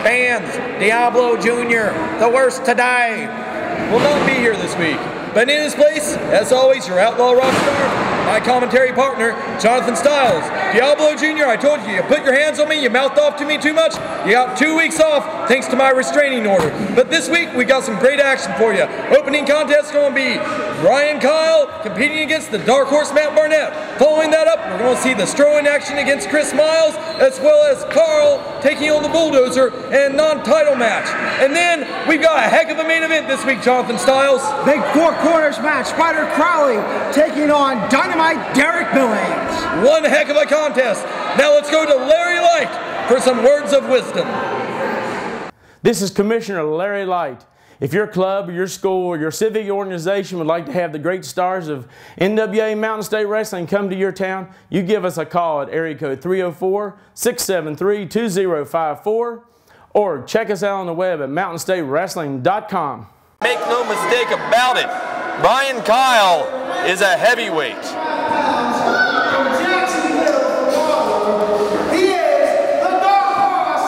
fans, Diablo Jr., the worst to die, will not be here this week. But in his place, as always, your outlaw rock star, my commentary partner, Jonathan Styles. Diablo Jr., I told you, you put your hands on me, you mouthed off to me too much, you got 2 weeks off thanks to my restraining order. But this week, we got some great action for you. Opening contest is going to be Bryan Kyle competing against the dark horse Matt Barnett. Following that up, we're going to see the Strowing action against Chris Miles, as well as Karl taking on the Bulldozer and non-title match. And then we've got a heck of a main event this week, Jonathan Styles. Big four corners match, Spyder Crawley taking on Dynamite Derik Billings. One heck of a contest. Now let's go to Larry Light for some words of wisdom. This is Commissioner Larry Light. If your club, or your school, or your civic organization would like to have the great stars of NWA Mountain State Wrestling come to your town, you give us a call at area code 304-673-2054 or check us out on the web at mountainstatewrestling.com. Make no mistake about it, Bryan Kyle is a heavyweight. He is the dark horse.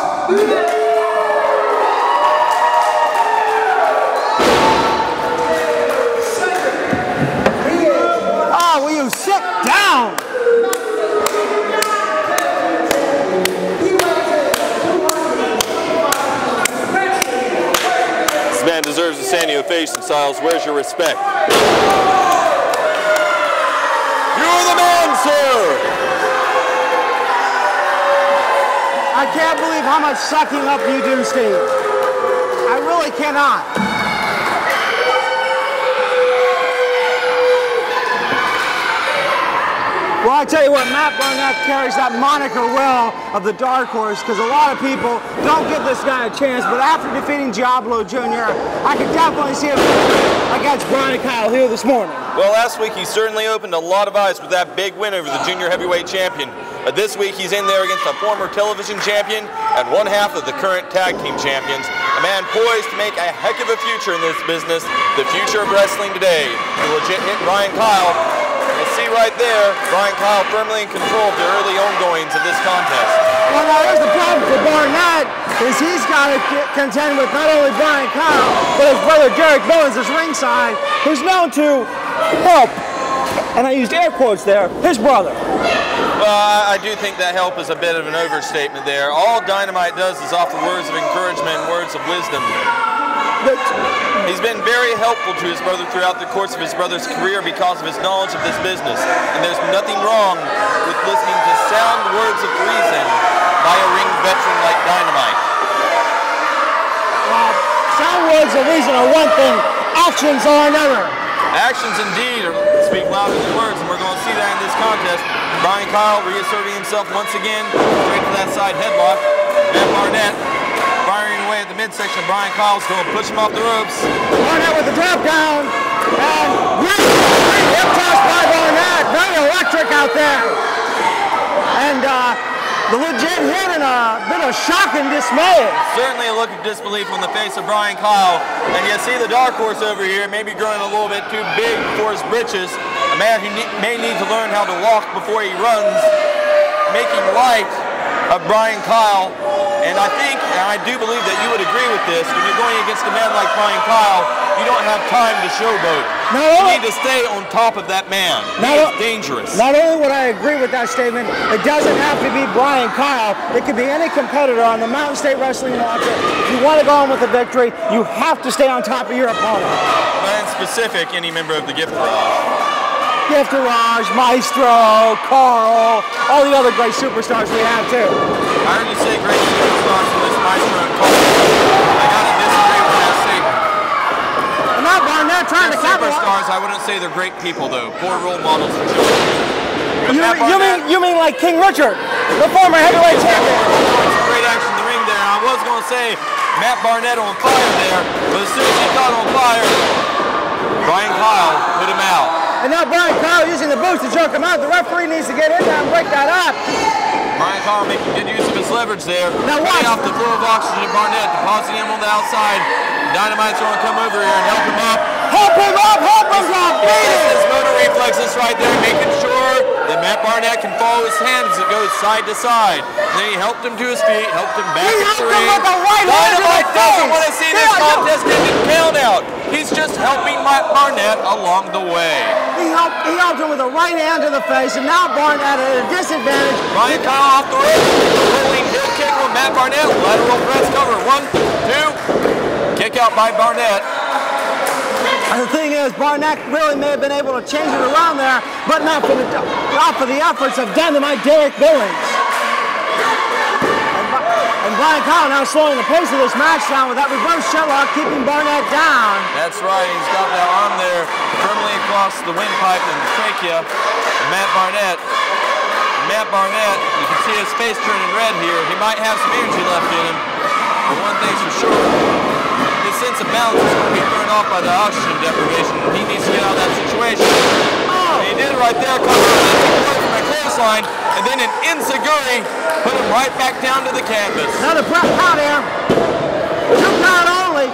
Sit down! This man deserves a standing ovation, Styles. Where's your respect? You're the man, sir! I can't believe how much sucking up you do, Steve. I really cannot. Well, I tell you what, Matt Barnett carries that moniker well of the dark horse because a lot of people don't give this guy a chance, but after defeating Diablo Jr., I can definitely see him against Bryan Kyle here this morning. Well, last week he certainly opened a lot of eyes with that big win over the junior heavyweight champion. But this week he's in there against a former television champion and one half of the current tag team champions. A man poised to make a heck of a future in this business, the future of wrestling today. The legit hit Bryan Kyle. You see right there, Bryan Kyle firmly in control of the early ongoings of this contest. Well, now here's the problem for Barnett, is he's got to contend with not only Bryan Kyle, but his brother Derik Billings is ringside, who's known to help, and I used air quotes there, his brother. Well, I do think that help is a bit of an overstatement there. All Dynamite does is offer words of encouragement and words of wisdom. He's been very helpful to his brother throughout the course of his brother's career because of his knowledge of this business. And there's nothing wrong with listening to sound words of reason by a ring veteran like Dynamite. Well, sound words of reason are one thing, actions are another. Actions indeed speak louder than words, and we're going to see that in this contest. Bryan Kyle reasserting himself once again, straight to that side headlock. Matt Barnett firing away at the midsection. Bryan Kyle's going to push him off the ropes. Barnett with the drop down, and great hip toss by Barnett, very electric out there. And the legit hit and a bit of shock and dismay. Certainly a look of disbelief on the face of Bryan Kyle. And you see the dark horse over here, maybe growing a little bit too big for his britches. A man who may need to learn how to walk before he runs, making light of Bryan Kyle. And I think, and I do believe that you would agree with this, when you're going against a man like Bryan Kyle, you don't have time to showboat. You need to stay on top of that man. He is dangerous. Not only would I agree with that statement, it doesn't have to be Bryan Kyle. It could be any competitor on the Mountain State Wrestling roster. If you want to go on with a victory, you have to stay on top of your opponent. But in specific, any member of the Gift Garage. Gift Garage, Maestro, Karl, all the other great superstars we have too. I heard you say great superstars for this Maestro and Karl. I gotta disagree with that statement. I'm not Barnett trying to superstars, I wouldn't say they're great people though. Poor role models for children. You mean like King Richard, the former heavyweight champion? Some great action in the ring there. I was going to say Matt Barnett on fire there, but as soon as he got on fire, Bryan Kyle put him out. And now Bryan Kyle using the boots to choke him out. The referee needs to get in there and break that up. Bryan Kyle making good use of his leverage there. Now watch. Off the flow of oxygen to Barnett, depositing him on the outside. Dynamite's going to come over here and help him up. Help him up! Help him up! Beat his motor reflexes right there, making sure Then Matt Barnett can follow his hand as it goes side to side. And then he helped him to his feet, helped him back into the ring. Dynamite doesn't want to see this contest get the count out. He's just helping Matt Barnett along the way. He helped him with a right hand to the face, and now Barnett at a disadvantage. Bryan Kyle off the rope, rolling heel kick from Matt Barnett, lateral press cover, 1, 2, kick out by Barnett. The thing is, Barnett really may have been able to change it around there, but not for the efforts of Dynamite Derik Billings. And Bryan Karl now slowing the pace of this match down with that reverse shutlock, keeping Barnett down. That's right, he's got that arm there firmly across the windpipe and the trachea. And Matt Barnett, you can see his face turning red here. He might have some energy left in him, but one thing's for sure, his sense of balance is going to be thrown off by the oxygen deprivation. He needs to get out of that situation. And he did it right there, coming away from a clothesline, and then an enziguri put him right back down to the canvas. Now the count here, 2 count only.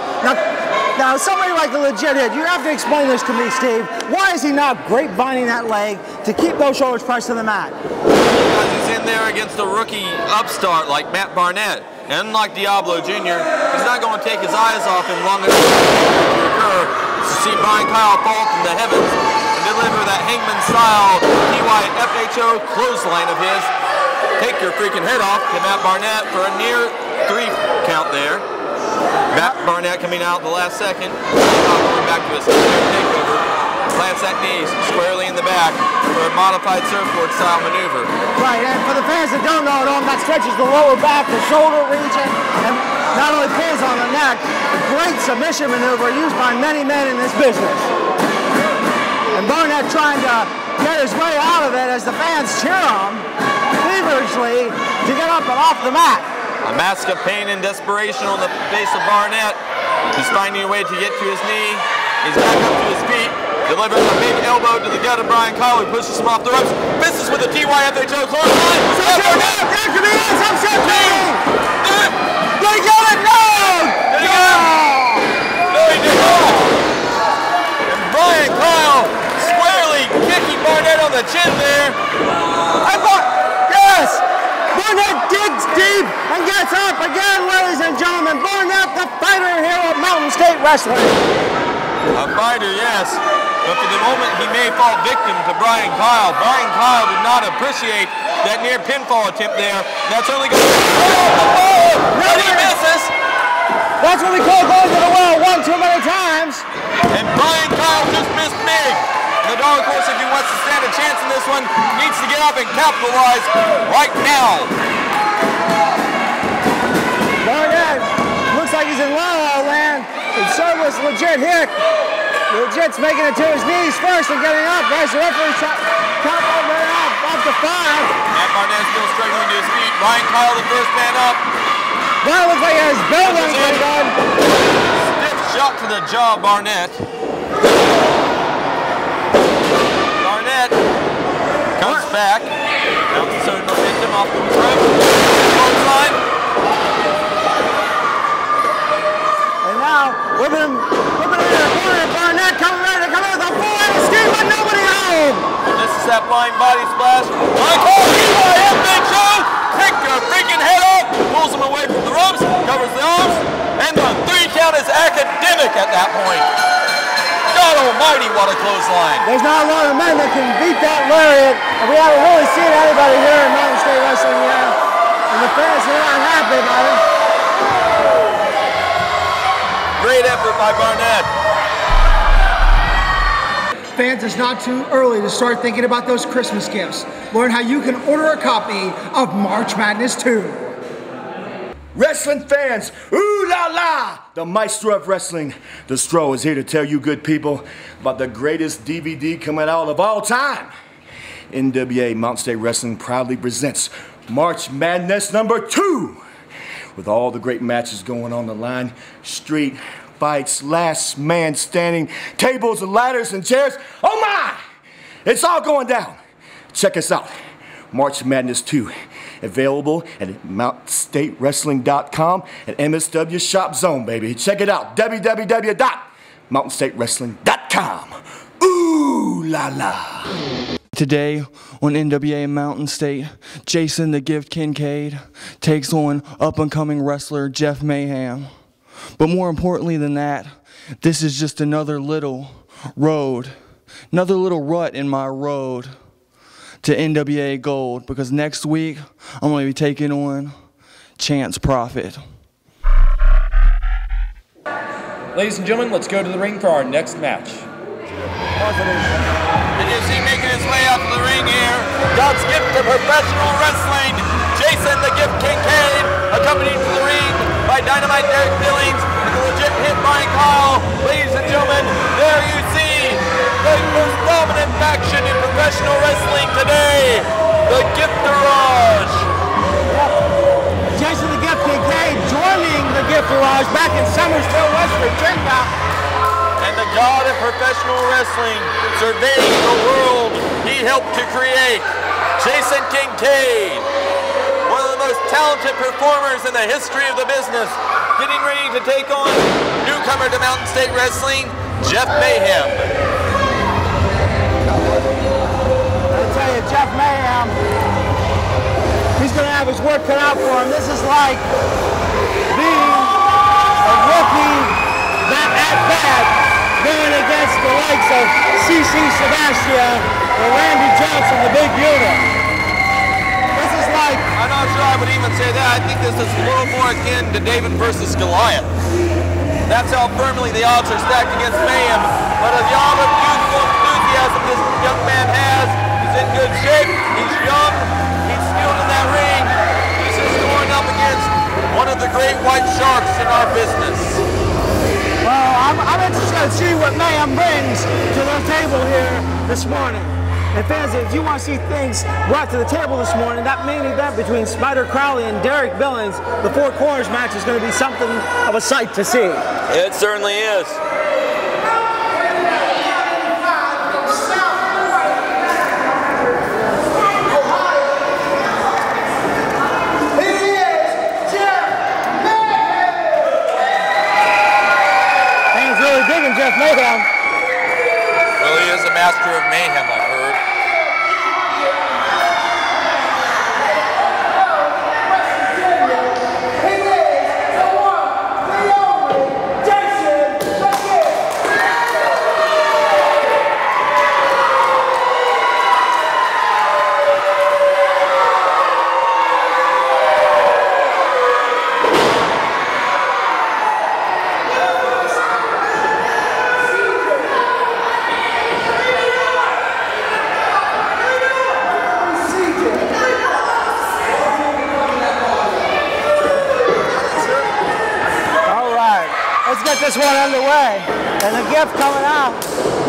Now somebody like the legit hit, you have to explain this to me, Steve. Why is he not grapevining that leg to keep those shoulders pressed to the mat? Because he's in there against a rookie upstart like Matt Barnett. And unlike Diablo Jr., he's not going to take his eyes off him long enough to occur to see Bryan Kyle fall from the heavens and deliver that Hangman-style TYFHO clothesline of his. Take your freaking head off to Matt Barnett for a near 3 count there. Matt Barnett coming out the last second, going back to his takeover. Plants that knee squarely in the back for a modified surfboard style maneuver. Right, and for the fans that don't know at home, that stretches the lower back, the shoulder region, and not only pulls on the neck, a great submission maneuver used by many men in this business. And Barnett trying to get his way out of it as the fans cheer him feverishly to get up and off the mat. A mask of pain and desperation on the face of Barnett. He's finding a way to get to his knee. He's back up to his feet. Delivers a big elbow to the gut of Bryan Karl, who pushes him off the ropes. Misses with a TYFHO clothesline. There could be some shifting! They got it! No! Did he get it? No, he did not. And Bryan Karl squarely kicking Barnett on the chin there. Yes! Barnett digs deep and gets up again, ladies and gentlemen. Barnett, the fighter here at Mountain State Wrestling. A fighter, yes. But for the moment, he may fall victim to Bryan Karl. Bryan Karl did not appreciate that near pinfall attempt there. That's only going to... Oh, he misses! That's what we call going to the well 1 too many times. And Bryan Karl just missed big. The dark horse, if he wants to stand a chance in this one, needs to get up and capitalize right now. Barnett looks like he's in La La Land. And so was Legit Hick. Legit's making it to his knees first and getting up. As the referee count over up to 5. Matt Barnett still struggling to his feet. Bryan Karl, the first man up. That looks like his bell run pretty good. Stiff shot to the jaw, Barnett. Barnett comes back. Bounces certain momentum off the rope. Clothesline. And now, whipping him in the corner. Barnett coming ready to come in with a full head of steam, but nobody home. This is that flying body splash. Bryan Karl, TYFHO. Take your freaking head off. Pulls him away from the ropes. Covers the arms. And the 3 count is academic at that point. God almighty, what a clothesline. There's not a lot of men that can beat that lariat, and we haven't really seen anybody here in Mountain State Wrestling yet. And the fans are not happy about it. Great effort by Barnett. Fans, it's not too early to start thinking about those Christmas gifts. Learn how you can order a copy of March Madness 2. Wrestling fans, ooh la la! The Maestro of Wrestling, the Stro, is here to tell you good people about the greatest DVD coming out of all time. NWA Mountain State Wrestling proudly presents March Madness number 2. With all the great matches going on the line, street fights, last man standing, tables and ladders and chairs. Oh my! It's all going down. Check us out. March Madness 2. Available at MountainStateWrestling.com and MSW Shop Zone, baby. Check it out. www.MountainStateWrestling.com. Ooh la la. Today on NWA Mountain State, Jason the Gift Kincaid takes on up-and-coming wrestler Jeff Mayhem. But more importantly than that, this is just another little road, another little rut in my road to NWA Gold, because next week I'm going to be taking on Chance Prophet. Ladies and gentlemen, let's go to the ring for our next match. And you see making his way out to the ring here, God's gift to professional wrestling, Jason the Gift Kincaid, accompanied to the ring by Dynamite Derik Billings and the legit hit Bryan Karl. Ladies and gentlemen, there you see the most dominant faction in professional wrestling today, the Gift Garage. Jason the Gift Kincaid joining the Gift Garage back in Somersville, West Virginia. And the god of professional wrestling, surveying the world he helped to create, Jason Kincaid, one of the most talented performers in the history of the business, getting ready to take on newcomer to Mountain State Wrestling, Jeff Mayhem. I tell you, Jeff Mayhem, he's going to have his work cut out for him. This is like being a rookie that at bat going against the likes of C.C. Sebastian or Randy Johnson, the big unit. This is like... I'm not sure I would even say that. I think this is a little more akin to David versus Goliath. That's how firmly the odds are stacked against Mayhem. But the amount of youthful enthusiasm this young man has, he's in good shape, he's young, he's skilled in that ring. He's just going up against one of the great white sharks in our business. Well, I'm interested to see what Mayhem brings to the table here this morning. And fans, if you want to see things brought to the table this morning, that main event between Spyder, Crawley, and Derik Billings, the Four Corners match, is going to be something of a sight to see. It certainly is. Jeff Mayhem. Really is a master of mayhem, I've heard. This one underway, and the Gift coming out,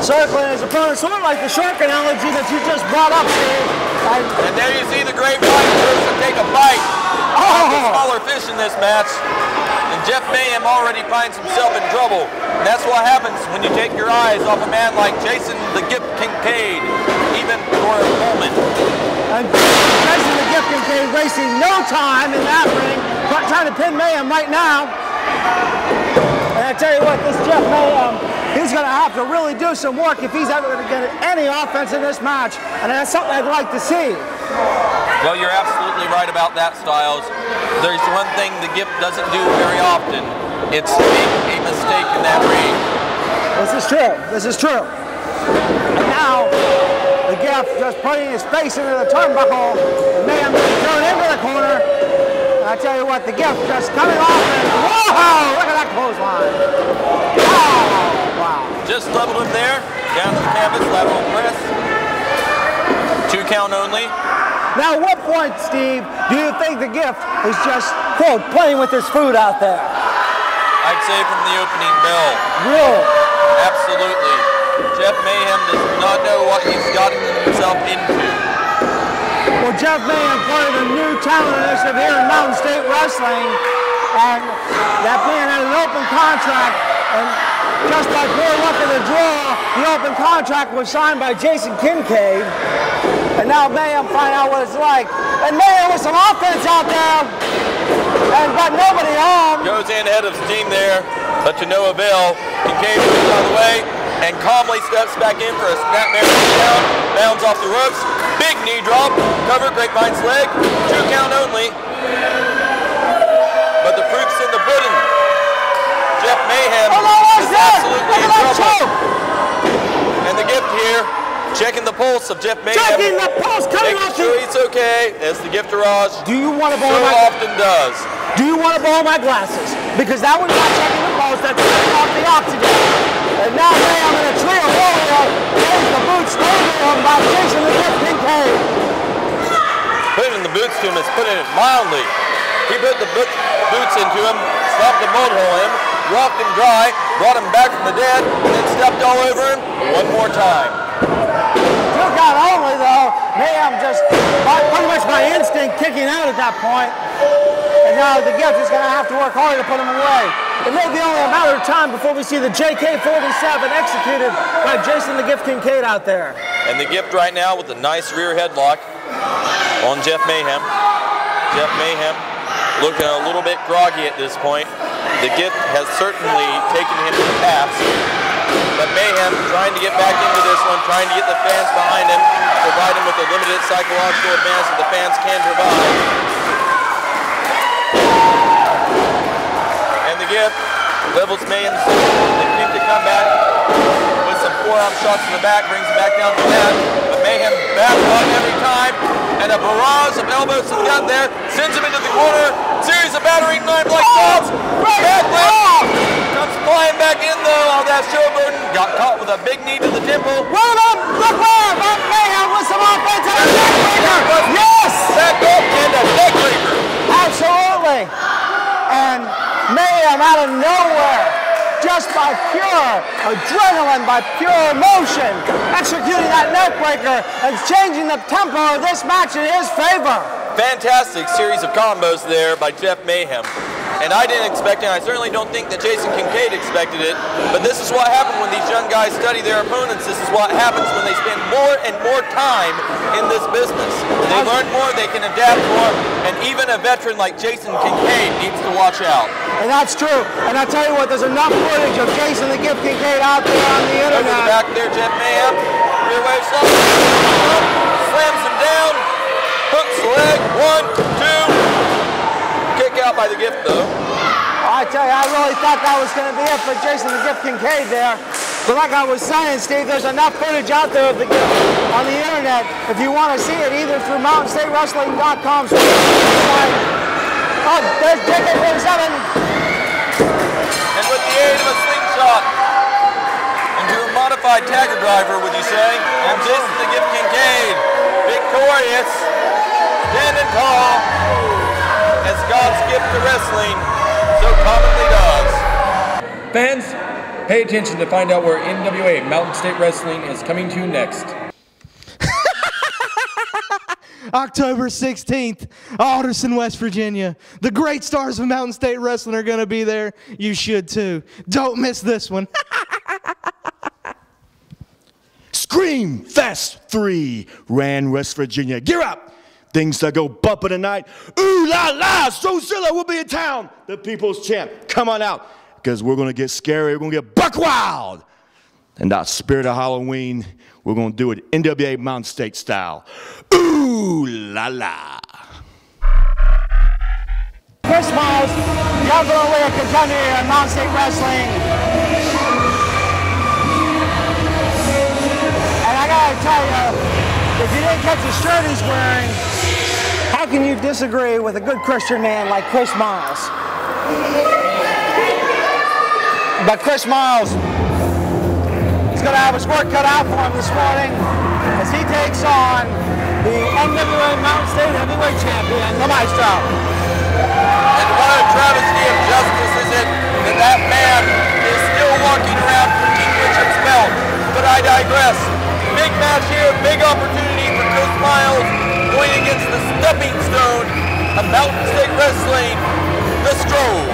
circling his opponent, sort of like the shark analogy that you just brought up, Steve. And there you see the great white person take a bite of the smaller fish in this match, and Jeff Mayhem already finds himself in trouble. And that's what happens when you take your eyes off a man like Jason the Gift Kincaid, even for a moment. And Jason the Gift Kincaid wasting no time in that ring, trying to pin Mayhem right now. And I tell you what, this Jeff Mayhem, he's going to have to really do some work if he's ever going to get any offense in this match. And that's something I'd like to see. Well, you're absolutely right about that, Styles. There's one thing the Gift doesn't do very often. It's make a mistake in that ring. This is true. This is true. And now, the Gift just putting his face into the turnbuckle. And Mayhem being thrown into the corner. I tell you what, the Gift just coming off and whoa! Look at that clothesline. Oh, wow. Just leveled him there, down to the canvas, lateral press. 2 count only. Now, at what point, Steve, do you think the Gift is just, quote, playing with his food out there? I'd say from the opening bell. Really? Absolutely. Jeff Mayhem does not know what he's gotten himself into. Well, Jeff Mayhem part of the new talent initiative here in Mountain State Wrestling, and that man had an open contract, and just by poor luck of the draw, the open contract was signed by Jason Kincaid, and now Mayhem find out what it's like. And Mayhem with some offense out there, and got nobody home. Goes in ahead of steam there, but to no avail. Kincaid moves out of the way, and calmly steps back in for a snapmare down, bounds off the ropes, big knee drop, cover Grapevine's leg, 2 count only. But the proof's in the pudding. Jeff Mayhem is absolutely in trouble. And the Gift here, checking the pulse of Jeff Mayhem. Checking the pulse, coming making off sure he's okay, as the Gift Garage Do you want to borrow so my often does. Do you want to borrow my glasses? Because that one's not checking the pulse, that's turning off the oxygen. And now Mayhem in a trio warrior has the boots over him by Jason the Gift Kincaid. Putting the boots to him is putting it mildly. He put the boots into him, stopped the mud hole in him, rocked him dry, brought him back from the dead, and then stepped all over him one more time. 2 count only though. Mayhem just pretty much by instinct kicking out at that point. And now the Gift is going to have to work harder to put him away. It may be only a matter of time before we see the JK-47 executed by Jason the Gift Kincaid out there. And the Gift right now with a nice rear headlock on Jeff Mayhem. Jeff Mayhem looking a little bit groggy at this point. The Gift has certainly taken him to the pass. But Mayhem trying to get back into this one, trying to get the fans behind him, provide him with a limited psychological advance that the fans can provide. And the Gift levels Mayhem's attempt to come back with some forearm shots in the back, brings him back down to the mat. But Mayhem back up every time, and a barrage of elbows to the gut there, sends him into the corner, series of battering 9-block shots, backlift, comes flying back in though on that showboat, got caught with a big knee to the temple. Well done, look where, but Mayhem with some offense and a neckbreaker. Yes! Back up and a neckbreaker. Absolutely. And Mayhem out of nowhere, just by pure adrenaline, by pure emotion, executing that neckbreaker and changing the tempo of this match in his favor. Fantastic series of combos there by Jeff Mayhem. And I didn't expect it, and I certainly don't think that Jason Kincaid expected it, but this is what happens when these young guys study their opponents. This is what happens when they spend more and more time in this business. They learn more, they can adapt more, and even a veteran like Jason Kincaid needs to watch out. And that's true. And I tell you what, there's enough footage of Jason the Gift Kincaid out there on the internet. Over the back there, Jeff Mayhem, rear wave slap, slams him down, hooks the leg, 1, 2. Kick out by the Gift though. I tell you, I really thought that was going to be it for Jason the Gift Kincaid there. But like I was saying, Steve, there's enough footage out there of the Gift on the internet if you want to see it, either through MountainStateWrestling.com's website. Oh, there's JK-47. And with the aid of a slingshot into a modified tagger driver, would you say? And Jason the Gift Kincaid, victorious, standing tall, as God's gift to wrestling so commonly does. Fans, pay attention to find out where NWA Mountain State Wrestling is coming to next. October 16th, Alderson, West Virginia. The great stars of Mountain State Wrestling are going to be there. You should too. Don't miss this one. Scream Fest 3, Rand, West Virginia. Gear up! Things that go bumping tonight. Ooh la la, Strozilla will be in town. The People's Champ, come on out, because we're going to get scary. We're going to get buck wild. And that spirit of Halloween, we're going to do it NWA Mountain State style. Ooh la la. Chris Miles, definitely a contender here in Mountain State Wrestling. And I got to tell you, if you didn't catch the shirt he's wearing, how can you disagree with a good Christian man like Chris Miles? But Chris Miles is going to have his work cut out for him this morning as he takes on the NWA Mountain State Heavyweight Champion, the Maestro. And what a travesty of justice is it that that man is still walking around with King Richard's belt. But I digress. Big match here, big opportunity for Chris Miles going against the stepping stone of Mountain State Wrestling, the Stroll.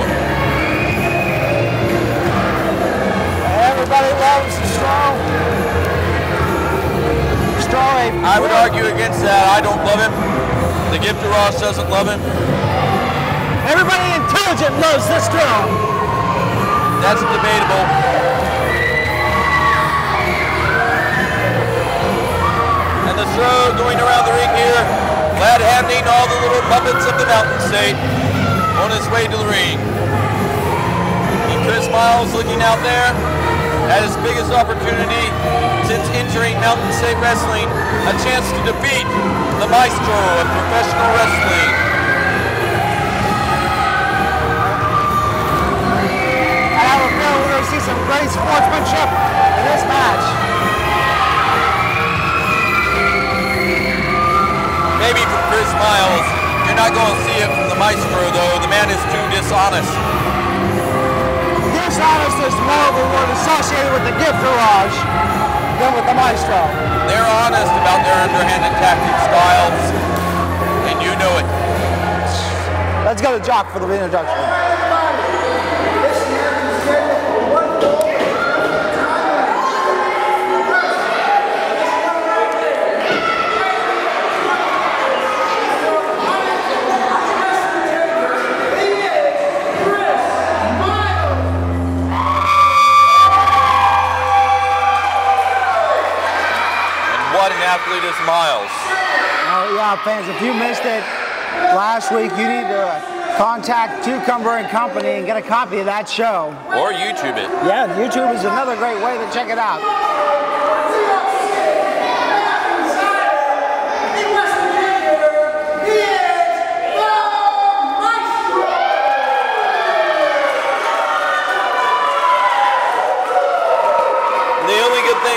Everybody loves the Stroll. I would argue against that. I don't love him. The Gift Garage doesn't love him. Everybody intelligent loves this Stroll. That's debatable. Maestro going around the ring here, glad handing all the little puppets of the Mountain State on his way to the ring. And Chris Miles looking out there at his biggest opportunity since entering Mountain State Wrestling, a chance to defeat the Maestro of professional wrestling. I have a feeling we're going to see some great sportsmanship in this match. Maybe from Chris Miles. You're not going to see it from the Maestro, though. The man is too dishonest. Dishonest is more of a word associated with the gift garage than with the Maestro. They're honest about their underhanded tactic styles, and you know it. Let's go to Jock for the introduction. Athlete is Miles. Oh yeah, fans, if you missed it last week, you need to contact Cucumber and Company and get a copy of that show. Or YouTube it. Yeah, YouTube is another great way to check it out.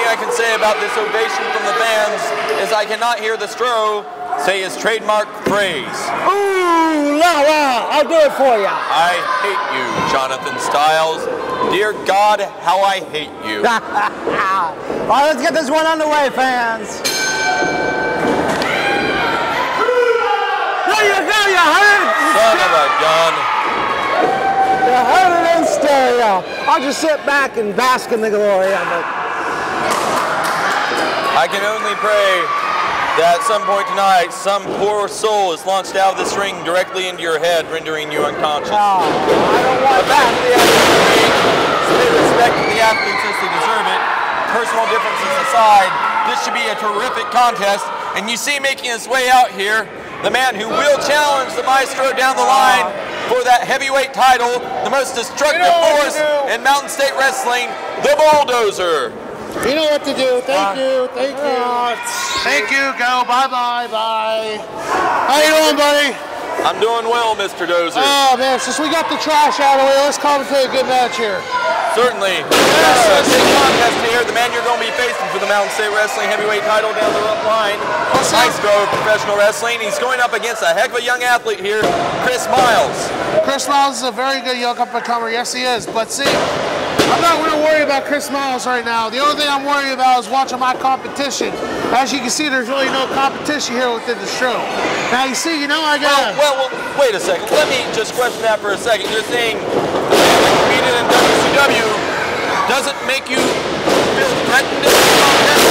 I can say about this ovation from the fans is I cannot hear the Stro say his trademark phrase. Ooh, la la, I'll do it for you. I hate you, Jonathan Styles. Dear God, how I hate you. All right, let's get this one underway, fans. There you go, you heard it. Son of a gun. You heard it in stereo. I'll just sit back and bask in the glory of it. I can only pray that at some point tonight, some poor soul is launched out of this ring directly into your head, rendering you unconscious. Oh, I don't want that. Pay respect to the athletes as they deserve it. Personal differences aside, this should be a terrific contest. And you see making his way out here, the man who will challenge the Maestro down the line for that heavyweight title, the most destructive force in Mountain State Wrestling, the Bulldozer. You know what to do. Thank you. Thank you. Thank you. Go. Bye-bye. Bye. How you doing, buddy? I'm doing well, Mr. Dozer. Oh, man. Since we got the trash out of the way, let's commentate a good match here. Certainly. Yes. Big contest here. The man you're going to be facing for the Mountain State Wrestling heavyweight title down the line. Maestro of professional wrestling. He's going up against a heck of a young athlete here, Chris Miles. Chris Miles is a very good young up-and-comer. Yes, he is. But see, I'm not going to worry about Chris Miles right now. The only thing I'm worried about is watching my competition. As you can see, there's really no competition here within the show. Now, you see, you know I got... Well, wait a second. Let me just question that for a second. You're saying the man that competed in WCW doesn't make you feel threatened in this contest?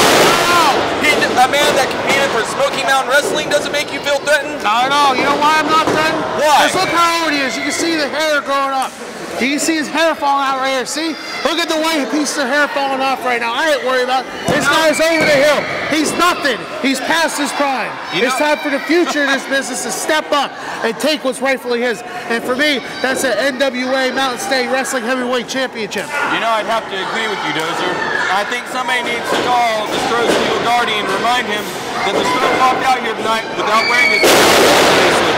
No! A man that competed for Smoky Mountain Wrestling doesn't make you feel threatened? Not at all. You know why I'm not threatened? Why? Because look how old he is. You can see the hair growing up. You can see his hair falling out right here. See? Look at the way pieces of hair falling off right now. I ain't worried about it. This guy's over the hill. He's nothing. He's past his prime. It's time for the future of this business to step up and take what's rightfully his. And for me, that's an NWA Mountain State Wrestling Heavyweight Championship. You know, I'd have to agree with you, Dozer. I think somebody needs to call the Stro's legal guardian and remind him that the Stro walked out here tonight without wearing his bracelet.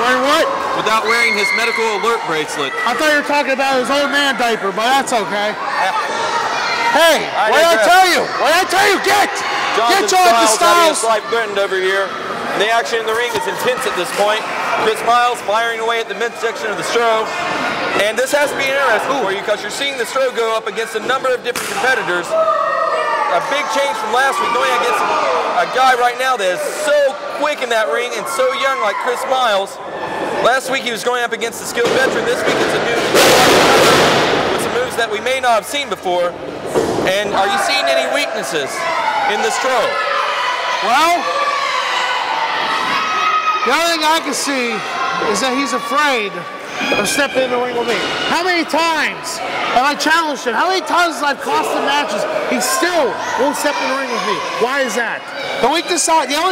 Wearing what? Without wearing his medical alert bracelet. I thought you were talking about his old man diaper, but that's okay. Hey, what did I tell you? What did I tell you? Get Jonathan Styles. Having his life threatened over here. And the action in the ring is intense at this point. Chris Miles firing away at the midsection of the Stro. And this has to be interesting for you because you're seeing the Stro go up against a number of different competitors. A big change from last week, going against a guy right now that is so quick in that ring and so young like Chris Miles. Last week he was going up against a skilled veteran. This week it's a new with some moves that we may not have seen before. And are you seeing any weaknesses in the Stro? Well, the only thing I can see is that he's afraid of stepping in the ring with me. How many times have I challenged him? How many times have I cost him matches? He still won't step in the ring with me. Why is that? The only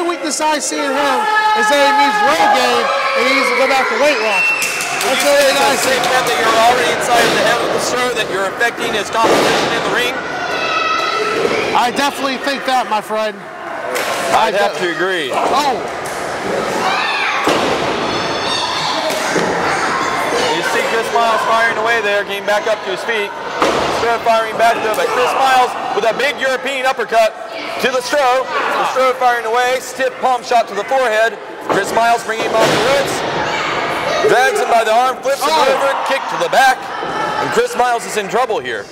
weakness I see in him is that he needs road game and he needs to go back to Weight Watchers. That's the only thing I see. That you're already inside of the head of the show, that you're affecting his competition in the ring? I definitely think that, my friend. I'd have to agree. Oh. You see Chris Miles firing away there, getting back up to his feet. Stro firing back though, but Chris Miles with a big European uppercut to the Stro. The Stro firing away, stiff palm shot to the forehead. Chris Miles bringing him off the ropes. Drags him by the arm, flips him over, kick to the back. And Chris Miles is in trouble here.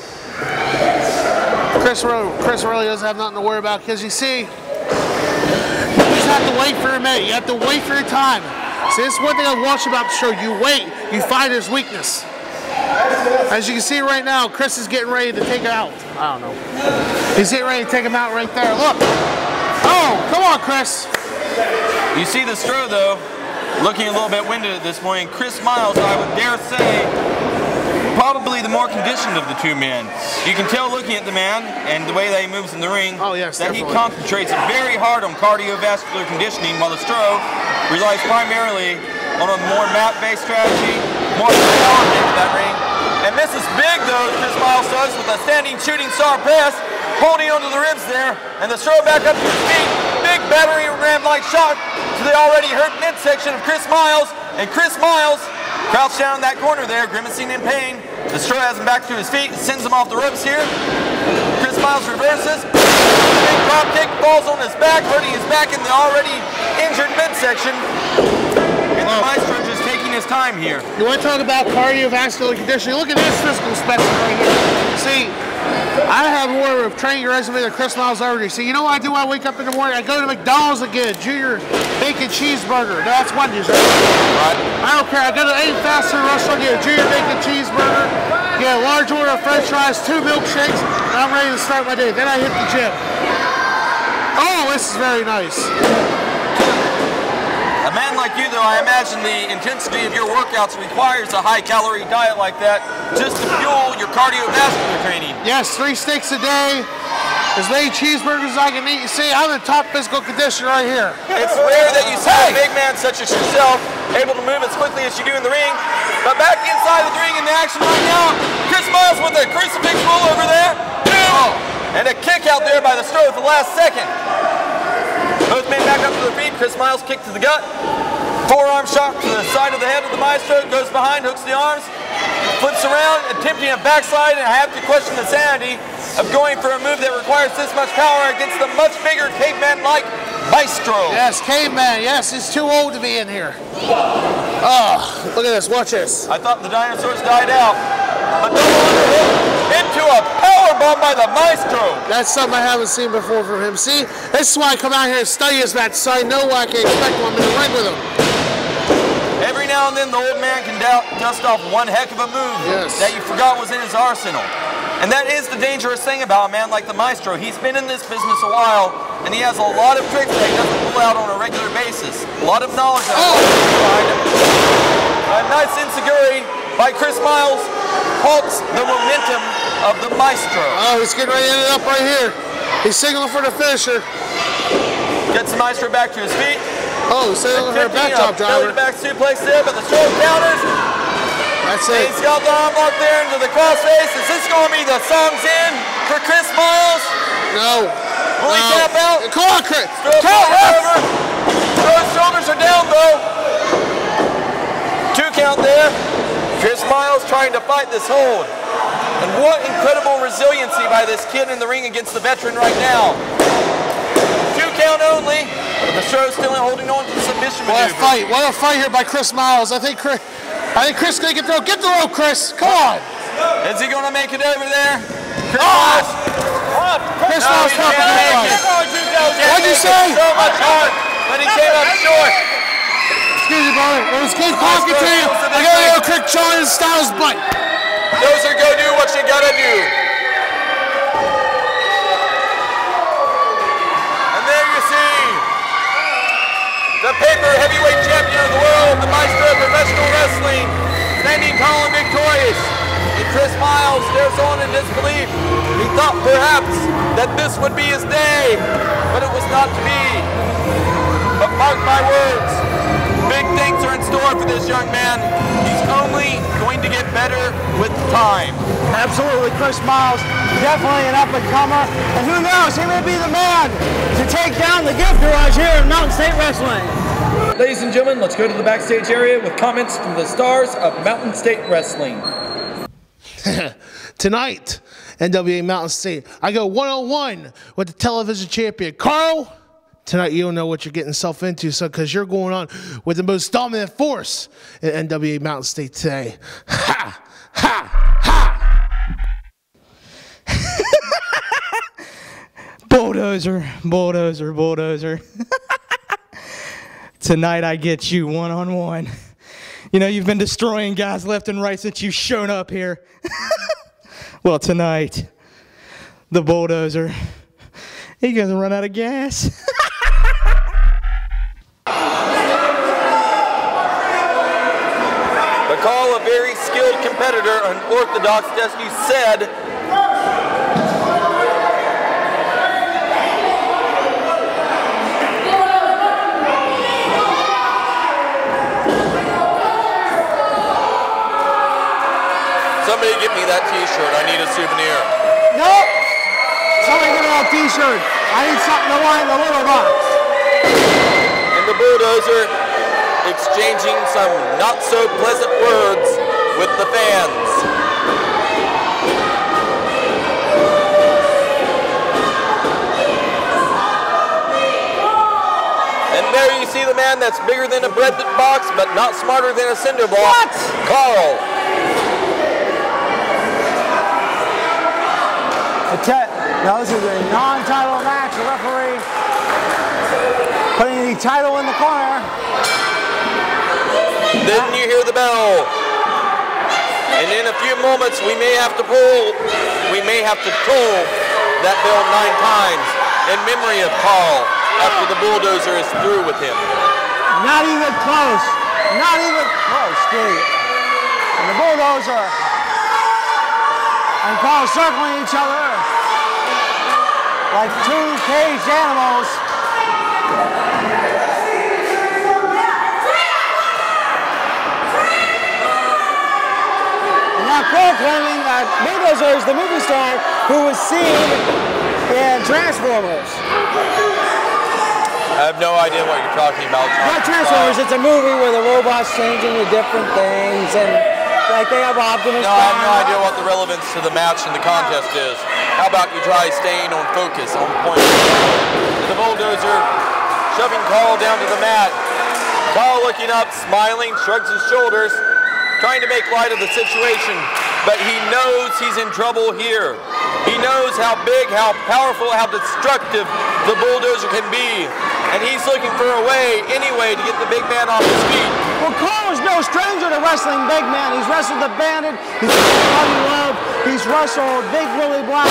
Chris really doesn't have nothing to worry about because you see, you just have to wait for a minute. You have to wait for your time. See, this is one thing I've watched about the show. You wait, you find his weakness. As you can see right now, Chris is getting ready to take him out. I don't know. He's getting ready to take him out right there. Look. Oh, come on, Chris. You see the Stro, though, looking a little bit winded at this point. Chris Miles, I would dare say, probably the more conditioned of the two men. You can tell looking at the man and the way that he moves in the ring that he concentrates very hard on cardiovascular conditioning, while the Stro relies primarily on a more mat-based strategy, more power into that ring. And misses big though, Chris Miles does, with a standing shooting star press, holding onto the ribs there, and the Stro back up to his feet. Big battering ram-like shot to the already hurt midsection of Chris Miles, and Chris Miles crouched down in that corner there, grimacing in pain. The Stro has him back to his feet, sends him off the ropes here. Chris Miles reverses. Big drop kick, falls on his back, hurting his back in the already injured midsection. And the Maestro just taking his time here. You want to talk about cardiovascular conditioning? Look at this physical specimen right here. See, I have more of a training resume than Chris Miles already. See, you know what I do when I wake up in the morning? I go to McDonald's and get a junior bacon cheeseburger. No, that's Wendy's, right? I don't care. I go to any fast food restaurant, get a junior bacon cheeseburger, get a large order of french fries, 2 milkshakes, and I'm ready to start my day. Then I hit the gym. Oh, this is very nice. A man like you, though, I imagine the intensity of your workouts requires a high-calorie diet like that just to fuel your cardiovascular training. Yes, 3 steaks a day, as many cheeseburgers as I can eat. You see, I'm in top physical condition right here. It's rare that you see a big man such as yourself able to move as quickly as you do in the ring. But back inside the ring in the action right now, Chris Miles with a crucifix roll over there. And a kick out there by the Stro at the last second. Both men back up to their feet. Chris Miles kick to the gut. Forearm shot to the side of the head of the Maestro. Goes behind, hooks the arms, flips around, attempting a backslide. And I have to question the sanity of going for a move that requires this much power against the much bigger caveman-like Maestro. Yes, caveman. Yes, he's too old to be in here. Oh, look at this. Watch this. I thought the dinosaurs died out. But no wonder into a powerbomb by the Maestro. That's something I haven't seen before from him. See, this is why I come out here and study his match, so I know what I can expect when I'm in the ring with him. Every now and then the old man can dust off one heck of a move that you forgot was in his arsenal. And that is the dangerous thing about a man like the Maestro. He's been in this business a while, and he has a lot of tricks that he doesn't pull out on a regular basis. A lot of knowledge that behind him. A nice enziguri by Chris Miles halts the momentum of the Maestro. Oh, he's getting ready to end it up right here. He's signaling for the finisher. Gets the Maestro back to his feet. Oh, he's signaling for a back drop driver. Back suplex there, but the Stro counters. That's it. He's got the arm lock there into the crossface. Is this going to be the song's end for Chris Miles? No. Will he tap out? Come on, Chris. Count over. Stro's shoulders are down, though. 2 count there. Chris Miles trying to fight this hold. And what incredible resiliency by this kid in the ring against the veteran right now. 2 count only, but the Stro's still holding on to the submission maneuver. What a fight here by Chris Miles. I think Chris can get through. Get the rope, Chris. Come on. Is he going to make it over there? Chris Miles. Chris Miles can't make it. What'd you say? So much heart, but he came up short. Excuse me, brother. It was good talking to you. I gotta go kick John Styles' butt. Bulldozer, go do what you gotta do. And there you see the paper heavyweight champion of the world, the Maestro of professional wrestling, standing tall and victorious. And Chris Miles stares on in disbelief. He thought perhaps that this would be his day, but it was not to be. But mark my words, big things are in store for this young man. He's only going to get better with time. Absolutely, Chris Miles, definitely an up-and-comer. And who knows, he may be the man to take down the gift garage here in Mountain State Wrestling. Ladies and gentlemen, let's go to the backstage area with comments from the stars of Mountain State Wrestling. Tonight, NWA Mountain State, I go one-on-one with the television champion, Karl. Tonight, you don't know what you're getting yourself into, so because you're going on with the most dominant force in NWA Mountain State today. Ha! Ha! Ha! Bulldozer, bulldozer, bulldozer. Tonight, I get you one-on-one. You know, you've been destroying guys left and right since you've shown up here. Well, tonight, the bulldozer, he gonna run out of gas. But Karl, a very skilled competitor, unorthodox, as you said, somebody give me that t-shirt. I need a souvenir. Nope. Somebody give me that t-shirt. I need something to line the little box. And the bulldozer exchanging some not so pleasant words with the fans. And there you see the man that's bigger than a bread box, but not smarter than a cinder block. What? Karl. Now this is a non-title match. The referee putting the title in the corner. Then you hear the bell. And in a few moments we may have to pull that bell 9 times in memory of Karl after the bulldozer is through with him. Not even close. Not even close, Steve. And the bulldozer and Karl circling each other like two caged animals. And now Karl claiming that Bulldozer is the movie star who was seen in Transformers. I have no idea what you're talking about, John. Not Transformers, it's a movie where the robots change into different things and like they have Optimus No, I have no idea what the relevance to the match and the contest is. How about you try staying on focus, on point? The bulldozer shoving Karl down to the mat. Karl looking up, smiling, shrugs his shoulders, trying to make light of the situation, but he knows he's in trouble here. He knows how big, how powerful, how destructive the bulldozer can be, and he's looking for a way, anyway, to get the big man off his feet. Well, Karl is no stranger to wrestling big man. He's wrestled the Bandit, he's wrestled Buddy Love, he's wrestled Big Willie Black.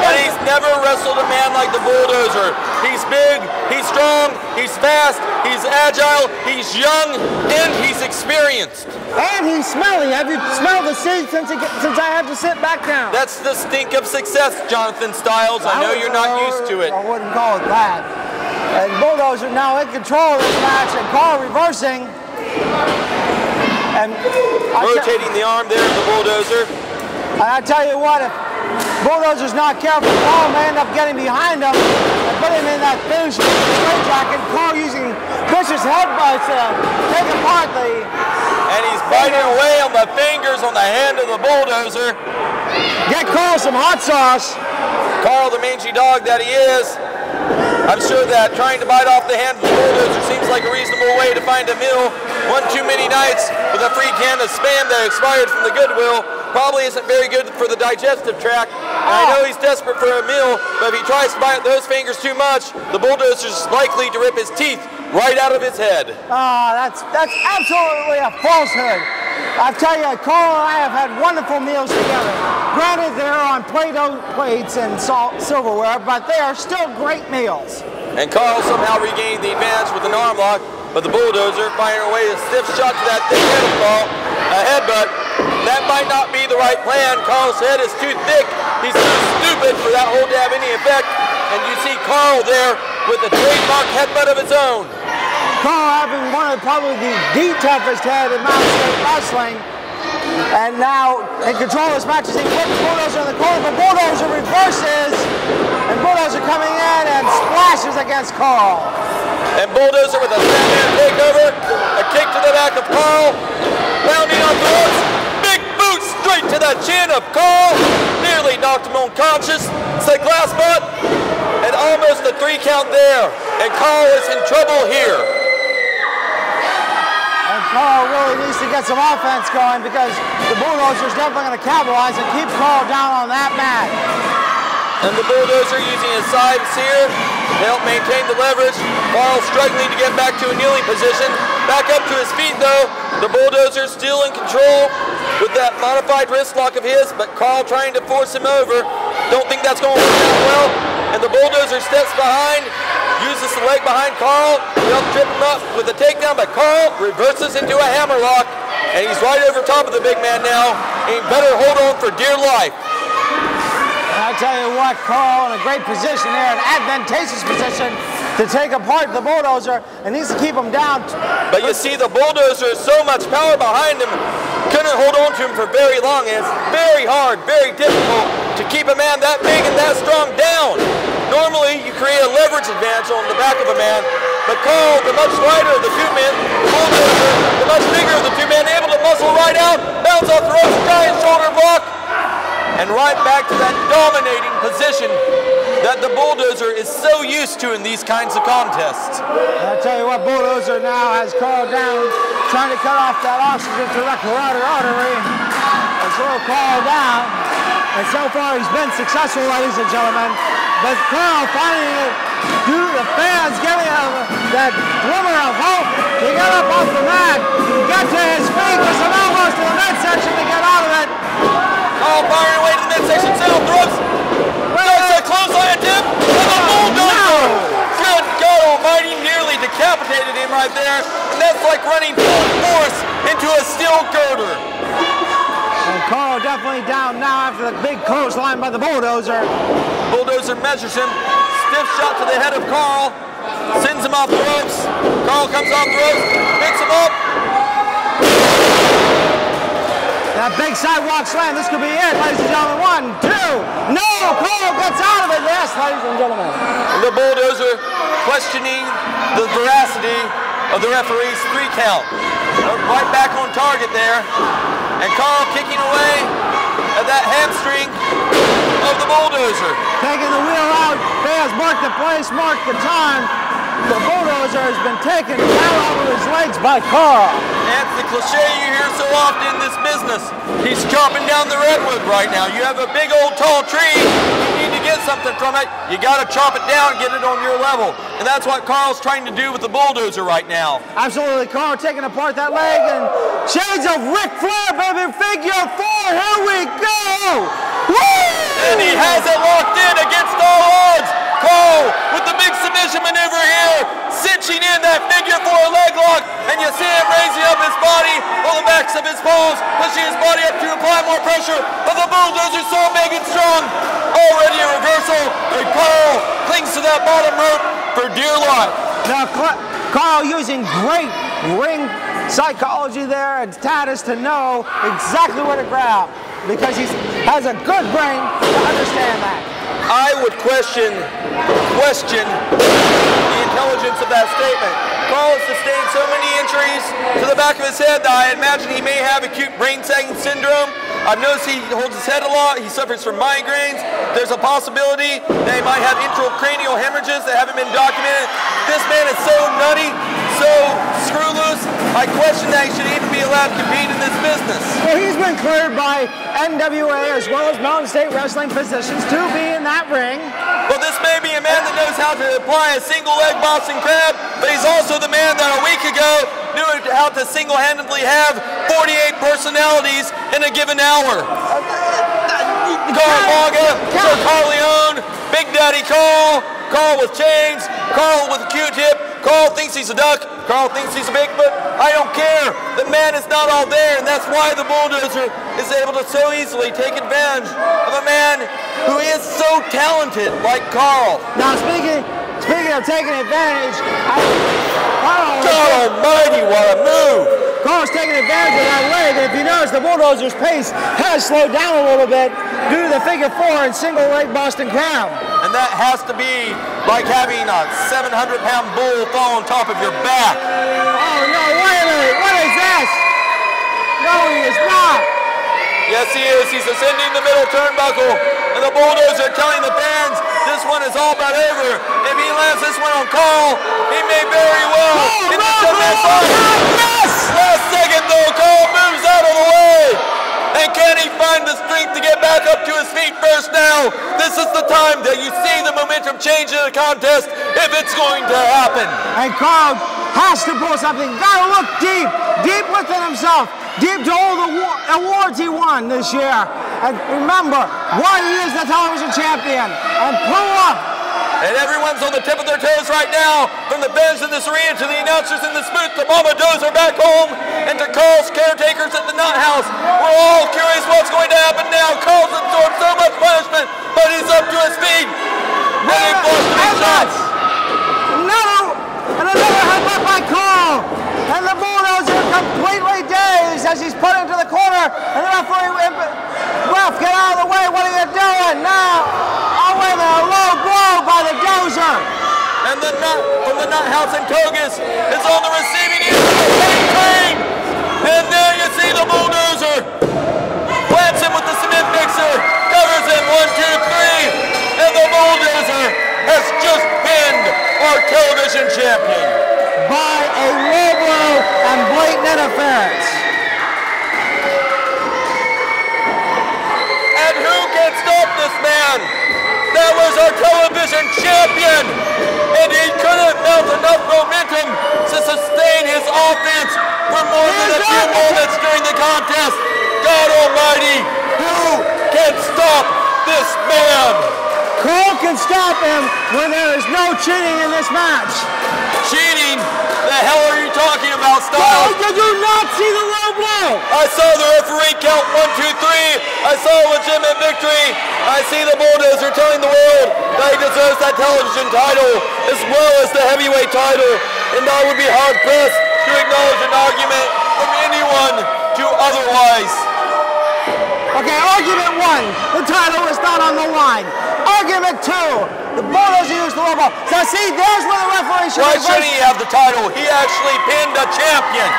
But he's never wrestled a man like the bulldozer. He's big, he's strong, he's fast, he's agile, he's young, and he's experienced. And he's smelly. Have you smelled the seat since I had to sit back down? That's the stink of success, Jonathan Styles. I know you're not used to it. I wouldn't call it that. And Bulldozer now in control of this match, and Karl reversing. And rotating the arm there of the bulldozer. I tell you what, if Bulldozer's not careful, Karl may end up getting behind him and put him in that finish straight jacket. Karl using vicious headbutts to take apart the... And he's biting away on the fingers on the hand of the bulldozer. Get Karl some hot sauce. Karl, the mangy dog that he is, I'm sure that trying to bite off the hand of the bulldozer seems like a reasonable way to find a meal. One too many nights with a free can of Spam that expired from the Goodwill probably isn't very good for the digestive tract. And I know he's desperate for a meal, but if he tries to bite those fingers too much, the bulldozer's likely to rip his teeth right out of his head. That's absolutely a falsehood. I tell you, Karl and I have had wonderful meals together. Granted, they're on Play-Doh plates and silverware, but they are still great meals. And Karl somehow regained the advantage with an arm lock, but the bulldozer firing away a stiff shot to that thick head ball. a headbutt. That might not be the right plan. Karl's head is too thick. He's too stupid for that hold to have any effect. And you see Karl there with a trademark headbutt of his own. Karl having one of probably the toughest head in Mountain State Wrestling. And now in control of this match as he puts Bulldozer in the corner, but Bulldozer reverses. And Bulldozer coming in and splashes against Karl. And Bulldozer with a snapman takeover, a kick to the back of Karl, pounding on the ropes, big boot straight to the chin of Karl, nearly knocked him unconscious. It's a glass butt, and almost a 3 count there. And Karl is in trouble here. And Karl really needs to get some offense going because the Bulldozer's definitely going to capitalize and keep Karl down on that mat. And the Bulldozer using his sides here to help maintain the leverage. Karl struggling to get back to a kneeling position. Back up to his feet though. The Bulldozer still in control with that modified wrist lock of his, but Karl trying to force him over. Don't think that's going to work out well. And the Bulldozer steps behind, uses the leg behind Karl to help trip him up with a takedown, but Karl reverses into a hammerlock. And he's right over top of the big man now. He better hold on for dear life. I tell you what, Karl in a great position there, an advantageous position to take apart the Bulldozer and needs to keep him down. But you see the Bulldozer has so much power behind him, couldn't hold on to him for very long, and it's very hard, very difficult to keep a man that big and that strong down. Normally you create a leverage advantage on the back of a man, but Karl, the much lighter of the two men, Bulldozer, the much bigger of the two men, able to muscle right out, bounce off the ropes, giant shoulder block, and right back to that dominating position that the Bulldozer is so used to in these kinds of contests. I tell you what, Bulldozer now has Karl down, trying to cut off that oxygen to the carotid artery and slow Karl down. And so far he's been successful, ladies and gentlemen. But Karl finding it, due to the fans giving him that glimmer of hope, he got up off the mat, got to his feet with some elbows to the midsection to get out of it. Karl firing away to the midsection, south ropes. Does a clothesline attempt, and the Bulldozer! Good God almighty, nearly decapitated him right there. And that's like running full force into a steel girder. And Karl definitely down now after the big clothesline by the Bulldozer. Bulldozer measures him, stiff shot to the head of Karl, sends him off the ropes. Karl comes off the ropes, picks him up. That big sidewalk slam, this could be it, ladies and gentlemen. 1, 2, no, Karl gets out of it, yes, ladies and gentlemen. And the Bulldozer questioning the veracity of the referee's 3 count. Right back on target there. And Karl kicking away at that hamstring of the Bulldozer. Taking the wheel out, fans mark the place, mark the time. The Bulldozer has been taken down over his legs by Karl. That's the cliche you hear so often in this business. He's chopping down the redwood right now. You have a big old tall tree, you need to get something from it, you gotta chop it down and get it on your level. And that's what Karl's trying to do with the Bulldozer right now. Absolutely, Karl taking apart that leg and shades of Ric Flair, baby, figure 4, here we go! Woo! And he has it locked in against all odds. Karl with the big submission maneuver here, cinching in that figure 4 leg lock, and you see him raising up his body on the backs of his paws, pushing his body up to apply more pressure, but the Bulldozer so big and strong, already a reversal, and Karl clings to that bottom rope for dear life. Now Karl using great ring psychology there and status to know exactly where to grab, because he has a good brain to understand that. I would question the intelligence of that statement. Karl has sustained so many injuries to the back of his head that I imagine he may have acute brain sagging syndrome. I've noticed he holds his head a lot. He suffers from migraines. There's a possibility that he might have intracranial hemorrhages that haven't been documented. This man is so nutty, so screw loose, I question that he should even be allowed to compete in this business. Well, he's been cleared by NWA as well as Mountain State Wrestling physicians to be in that ring. Well, this may be a man that knows how to apply a single leg Boston crab, but he's also the man that a week ago knew how to single-handedly have 48 personalities in a given hour. Karl Maga, Sir Carleone, Big Daddy Karl, Karl with chains, Karl with a Q-tip, Karl thinks he's a duck, Karl thinks he's big, but I don't care. The man is not all there, and that's why the Bulldozer is able to so easily take advantage of a man who is so talented like Karl. Now, speaking of taking advantage, God almighty, what a move! Karl's taking advantage of that leg, and if you notice, the Bulldozer's pace has slowed down a little bit due to the figure 4 and single leg Boston Crab. And that has to be like having a 700-pound bull fall on top of your back. Oh, no, wait a minute. What is this? No, he is not. Yes, he is. He's ascending the middle turnbuckle, and the Bulldozer telling the fans this one is all but over. If he lands this one on Karl, he may very well. Last second, though, Karl moves out of the way. And can he find the strength to get back up to his feet first now? This is the time that you see the momentum change in the contest if it's going to happen. And Karl has to pull something. Gotta look deep, deep within himself, deep to all the awards he won this year. And remember, why he is the television champion. And pull up. And everyone's on the tip of their toes right now, from the fans in this arena to the announcers in this booth, to Mama Dozer back home, and to Karl's caretakers at the Nut House. We're all curious what's going to happen now. Karl's absorbed so much punishment, but he's up to his feet. Ready for three shots. Another headbutt by Karl. And the Bulldozer completely dazed as he's put into the corner. And the referee, ref, get out of the way. What are you doing now? Oh, wait a minute, a low blow by the Dozer. And the nut from the Nut House in Togus is on the receiving end of the pain train. And there you see the Bulldozer. Plants him with the cement mixer. Covers him 1, 2, 3. And the Bulldozer has just pinned our television champion. By a low blow and blatant interference. And who can stop this man? That was our television champion, and he couldn't mount enough momentum to sustain his offense for more than a few moments during the contest. God almighty, who can stop this man? Karl can stop him when there is no cheating in this match. Cheating? The hell are you talking about, Styles? Did you not see the low blow? I saw the referee count 1, 2, 3. I saw a legitimate victory. I see the Bulldozer telling the world that he deserves that television title as well as the heavyweight title. And I would be hard-pressed to acknowledge an argument from anyone to otherwise. Okay, argument 1, the title is not on the line. Argument 2, the Bulldozer used the low blow. So see, there's where the referee should Why shouldn't he have the title? He actually pinned a champion.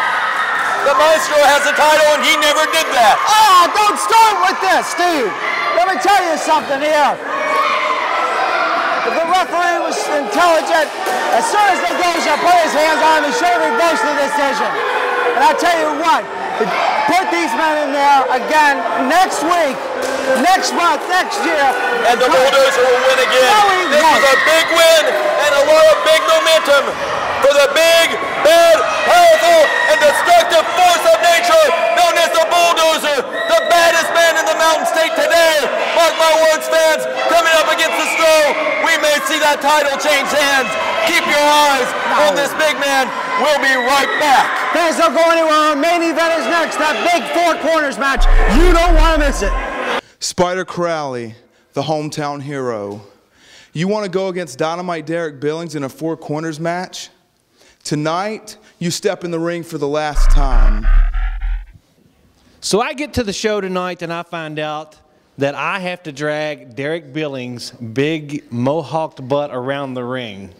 The Maestro has the title and he never did that. Oh, don't start with this, Steve. Let me tell you something here. If the referee was intelligent, as soon as the Dozer put his hands on him, he should have reversed the decision. And I'll tell you what, put these men in there again next week, next month, next year. And the Bulldozer will win again. This was a big win and a lot of big momentum for the big, bad, powerful, and destructive force of nature known as the Bulldozer, the baddest man in the Mountain State today. Mark my words, fans, coming up against the Stro, we may see that title change hands. Keep your eyes on this big man. We'll be right back. Fans, don't go anywhere. Our main event is next, that big 4 corners match. You don't want to miss it. Spyder Crawley, the hometown hero. You want to go against Dynamite Derik Billings in a 4 corners match? Tonight, you step in the ring for the last time. So I get to the show tonight and I find out that I have to drag Derik Billings' big mohawked butt around the ring.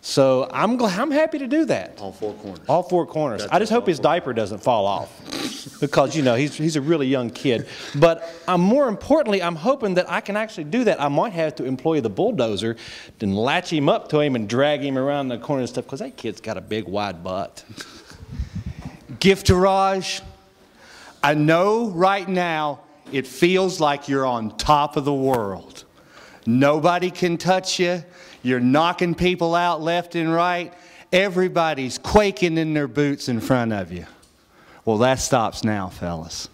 So I'm happy to do that. All 4 corners. All 4 corners. I just hope his diaper doesn't fall off because, you know, he's a really young kid. But more importantly, I'm hoping that I can actually do that. I might have to employ the Bulldozer and latch him up to him and drag him around the corner and stuff because that kid's got a big, wide butt. Giftarage, I know right now it feels like you're on top of the world. Nobody can touch you. You're knocking people out left and right. Everybody's quaking in their boots in front of you. Well, that stops now, fellas.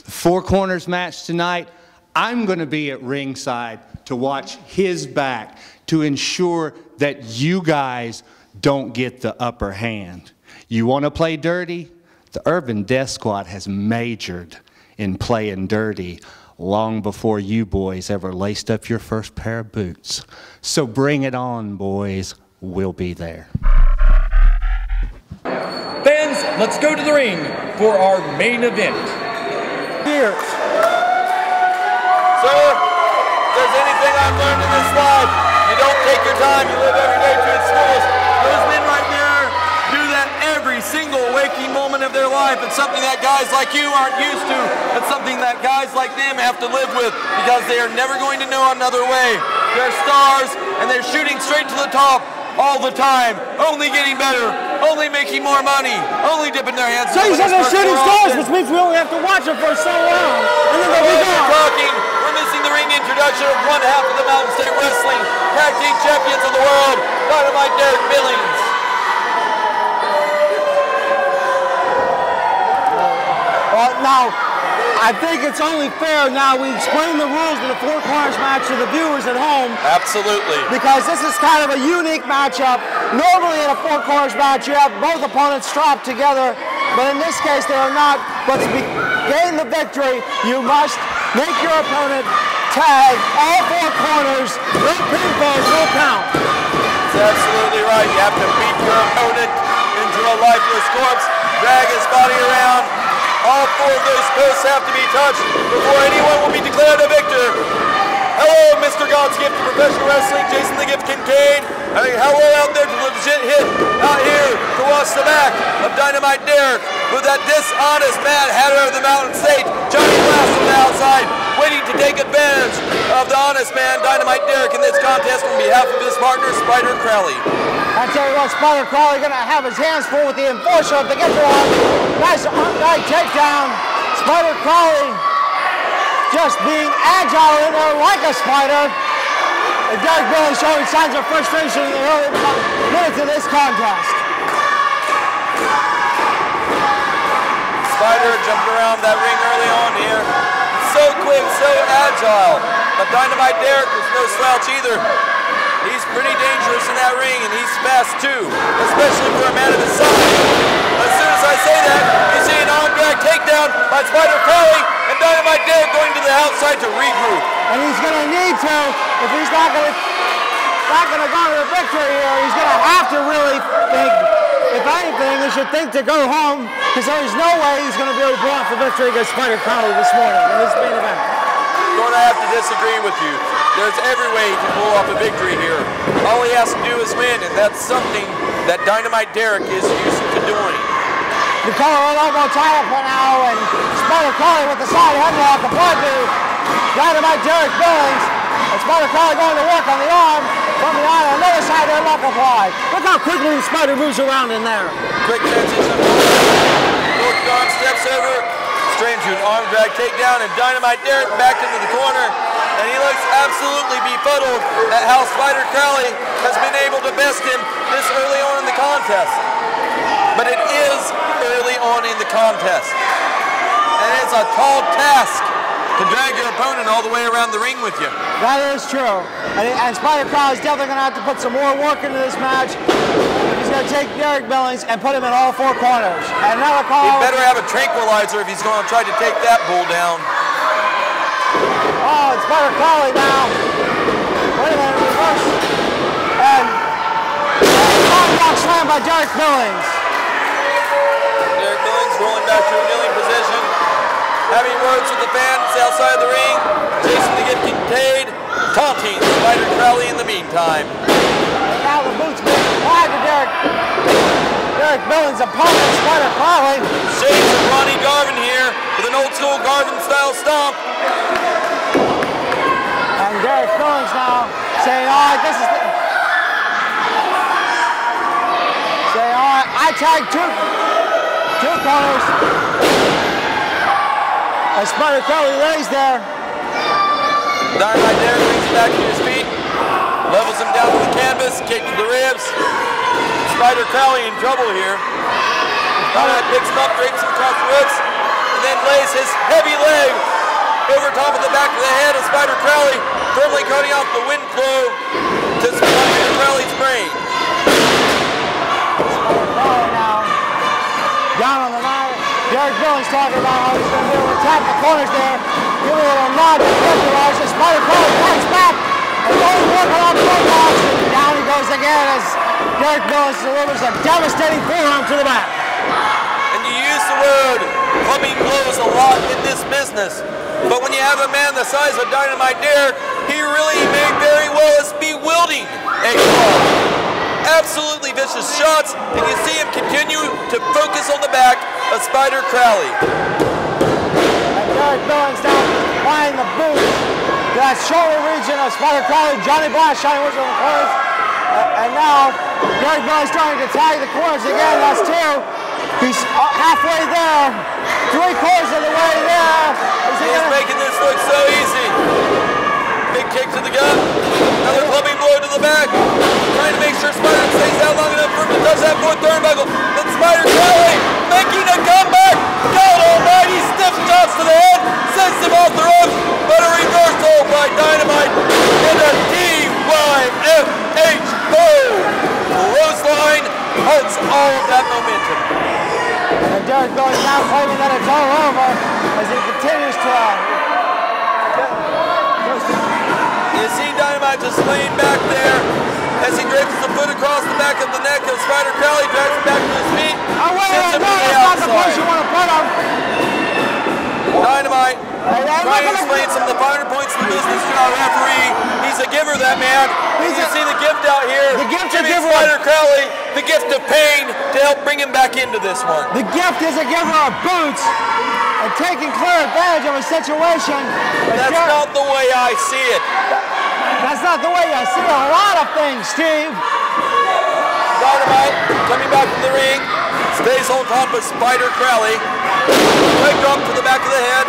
The 4 corners match tonight, I'm going to be at ringside to watch his back to ensure that you guys don't get the upper hand. You want to play dirty? The Urban Death Squad has majored in playing dirty long before you boys ever laced up your first pair of boots. So bring it on, boys. We'll be there. Fans, let's go to the ring for our main event. Here. Sir, if there's anything I've learned in this life, you don't take your time, you live every day to its fullest. Those men right there do that every single waking moment of their life. It's something that guys like you aren't used to. It's something that guys like them have to live with because they are never going to know another way. They're stars and they're shooting straight to the top all the time, only getting better, only making more money, only dipping their hands. So you said they're shooting stars, which means we only have to watch them for so long, and then they'll be gone. We're missing the ring introduction of one half of the Mountain State Wrestling Tag Team Champions of the World, Dynamite Derik Billings. Now, I think it's only fair now we explain the rules of the Four Corners match to the viewers at home. Absolutely. Because this is kind of a unique matchup. Normally in a Four Corners match you have both opponents strapped together, but in this case they are not. But to gain the victory, you must make your opponent tag all four corners. No pinfalls, no count. That's absolutely right. You have to beat your opponent into a lifeless corpse, drag his body around. All four of those posts have to be touched before anyone will be declared a victor. Hello, Mr. God's Gift to Professional Wrestling, Jason the Gift Kincaid. I mean, hello out there to the legit hit out here to watch the back of Dynamite Derik with that dishonest mad hatter of the Mountain State, Johnny Glass on the outside, waiting to take advantage of the honest man, Dynamite Derik, in this contest on behalf of his partner, Spyder and Crawley. I tell you what, Spyder Crawley going to have his hands full with the enforcer of the get one. Nice right takedown. Spyder Crawley just being agile in there like a spider. And Derik Billings showing signs of frustration in the early minutes of this contest. Spyder jumping around that ring early on here. So quick, so agile. But Dynamite Derik was no slouch either. He's pretty dangerous in that ring, and he's fast too, especially for a man of his size. As soon as I say that, you see an arm drag takedown by Spyder Crawley, and Dynamite Derik going to the outside to regroup. And he's going to need to, if he's not going to go to the victory here, he's going to have to really think, if anything, he should think to go home, because there's no way he's going to be able to pull off the victory against Spyder Crawley this morning in this main event. I'm going to have to disagree with you. There's every way he can pull off a victory here. All he has to do is win, and that's something that Dynamite Derik is used to doing. The collar elbow tie-up now, and Spyder Crawley with the side headlock applied to Dynamite Derik Billings. And Spyder Crawley going to work on the arm from the arm, another side headlock applied. Look how quickly Spyder moves around in there. Quick transition. North arm steps over, straight into an arm drag takedown, and Dynamite Derik back into the corner. And he looks absolutely befuddled at how Spyder Crawley has been able to best him this early on in the contest. But it is early on in the contest. And it's a tall task to drag your opponent all the way around the ring with you. That is true. And Spyder Crawley's definitely going to have to put some more work into this match. He's going to take Derik Billings and put him in all four corners. And another call. He better have a tranquilizer if he's going to try to take that bull down. Oh, it's Spyder Crawley now. Wait a minute, reverse. And arm block slam by Derik Billings. Derik Billings rolling back to a kneeling position. Having words with the fans outside of the ring. Jason the Gift Kincaid taunting Spyder Crawley in the meantime. And now the boots being applied to Derik Billings' opponent, Spyder Crawley. Shades of Ronnie Garvin here with an old school Garvin style stomp. And Derik Billings now saying, all right, this is the... Saying, all right, I tagged two corners. And Spyder Crawley lays there. Dynamite Derik brings him back to his feet. Levels him down to the canvas, kick to the ribs. Spyder Crawley in trouble here. Dynamite picks him up, drapes him across the ribs, and then lays his heavy leg over top of the back of the head of Spyder Crawley, firmly cutting off the wind flow to Spyder Crawley's brain. Spyder Crawley now Derik Billings talking about how he's going to be able to tap the corners there. Give a little nod to the garage. Spyder Crawley fights back and goes working on the roadblocks. And down he goes again as Derik Billings delivers a devastating forearm to the back. And you use the word clubbing blows a lot in this business. But when you have a man the size of Dynamite Derik, he really may very well be wielding a club. Absolutely vicious shots, and you see him continue to focus on the back of Spyder Crawley. And Derik Billings now applying the boot to that shoulder region of Spyder Crawley. Johnny Black shining whistle on the corners. And now Derik Billings starting to tag the corners again. That's two. He's halfway there. 3/4 of the way there. He's making this look so easy. Big kick to the gut. Another clubbing blow to the back. Trying to make sure Spyder stays out long enough for him to touch that fourth turnbuckle. Then Spyder Crawley making a comeback. God almighty, stiff shots to the head. Sends him off the ropes. But a reversal by Dynamite. And a DYFH boom. Clothesline halts all of that momentum. And Derik Billings now claiming that it's all over as he continues to you see Dynamite just laying back there as he drapes the foot across the back of the neck of Spyder Crawley, drags him back to his feet. Oh, wait, no, that's not the place you want to put him. Dynamite trying to explain some of the finer points of the business to our referee. He's a giver, that man. You see the gift out here. The gift giving Spyder Crawley the gift of pain to help bring him back into this one. The gift is a giver of boots and taking clear advantage of a situation. That's not the way I see it. That's not the way I see a lot of things, Steve. Dynamite coming back from the ring. Stays on top of Spyder Crawley. Leg drop to the back of the head.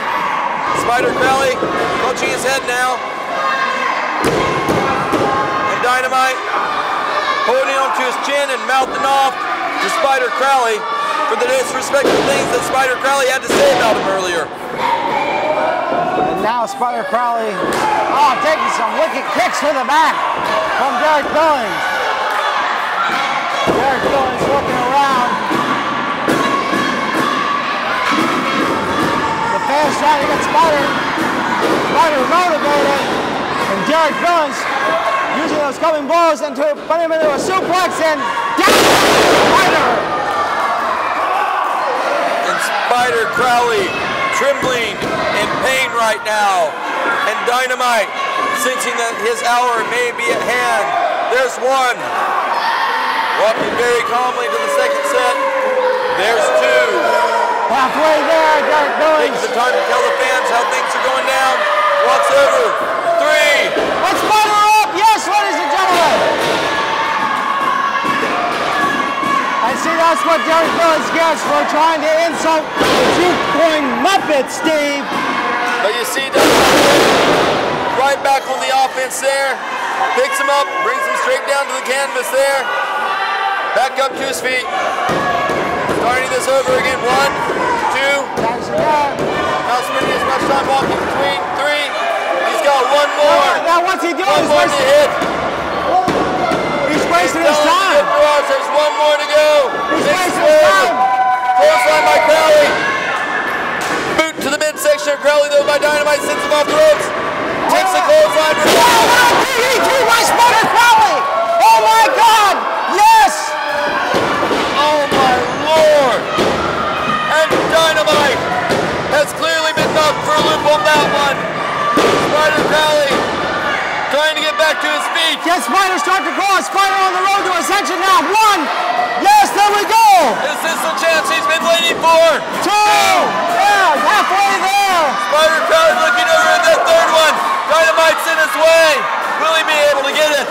Spyder Crawley clutching his head now. And Dynamite holding onto his chin and mouthing off to Spyder Crawley for the disrespectful things that Spyder Crawley had to say about him earlier. And now Spyder Crawley, taking some wicked kicks to the back from Derik Billings. Derik Billings looking around. The fans trying to get Spyder motivated. And Derik Billings using those coming blows and to put him into a suplex and down Spyder. And Spyder Crawley trembling in pain right now. And Dynamite sensing that his hour may be at hand. There's one. Walking very calmly to the second set. There's two. Halfway there, Derik Billings. Takes the time to tell the fans how things are going down. Walks over. Three. Let's Spyder up. Yes, ladies and gentlemen. And see, that's what Derik Billings gets for trying to insult the juke-coin Muppet, Steve. But you see, Dynamite right back on the offense there. Picks him up, brings him straight down to the canvas there. Back up to his feet. Starting this over again. 1, 2. Not spending as much time walking between. 3. He's got one more. Now what's he doing? One more to hit. He's wasting his time. There's one more to go. He's wasting his time. Clothesline by Crawley. Boot to the midsection of Crawley though by Dynamite, sends him off the ropes. Takes the clothesline. DDT by Spyder Crawley. Oh my God. Yes. Oh my Lord. And Dynamite has clearly been knocked for a loop on that one. Spyder Crawley trying to get back to his feet. Can Spyder start to cross? Spyder on the road to ascension now. 1. Yes, there we go. Is this the chance he's been waiting for? 2. Yeah, halfway there. Spyder Crawley looking over at that third one. Dynamite's in his way. Will he be able to get it?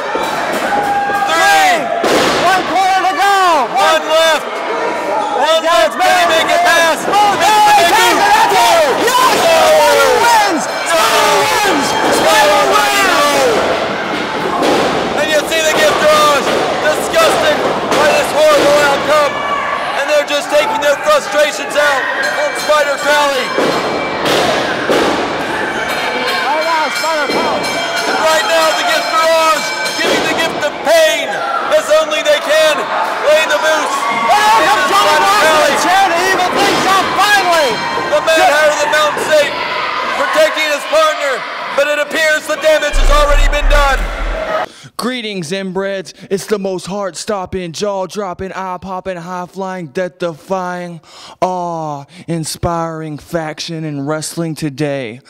3. 1 quarter to go. One left. One left. Can he make it past? Oh, no, he takes it. That's it. Yes, Spyder wins. Spyder wins. Spyder wins. And you see the gift rush. Disgusted by this horrible outcome. And they're just taking their frustrations out on Spyder Crawley. And right now the gift barrage giving the gift of pain as only they can. Laying the boots. Johnny Black to the chair to even things up finally. a man out of the Mountain State, protecting his partner, but it appears the damage has already been done. Greetings, inbreds. It's the most heart-stopping, jaw-dropping, eye-popping, high-flying, death-defying, awe-inspiring faction in wrestling today.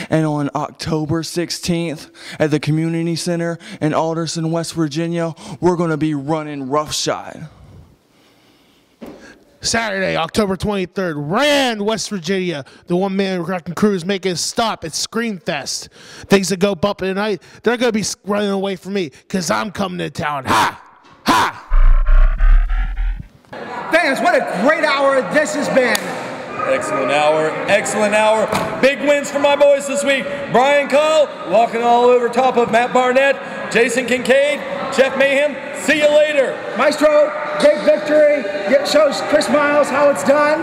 And on October 16th at the Community Center in Alderson, West Virginia, we're going to be running roughshod. Saturday, October 23rd, Rand, West Virginia. The one-man wrecking crew is making a stop at Screamfest. Things that go bump tonight, they're going to be running away from me because I'm coming to town. Ha! Ha! Fans, what a great hour this has been. Excellent hour, excellent hour. Big wins for my boys this week. Bryan, Karl, walking all over top of Matt Barnett, Jason Kincaid, Jeff Mayhem. See you later. Maestro, big victory. It shows Chris Miles how it's done.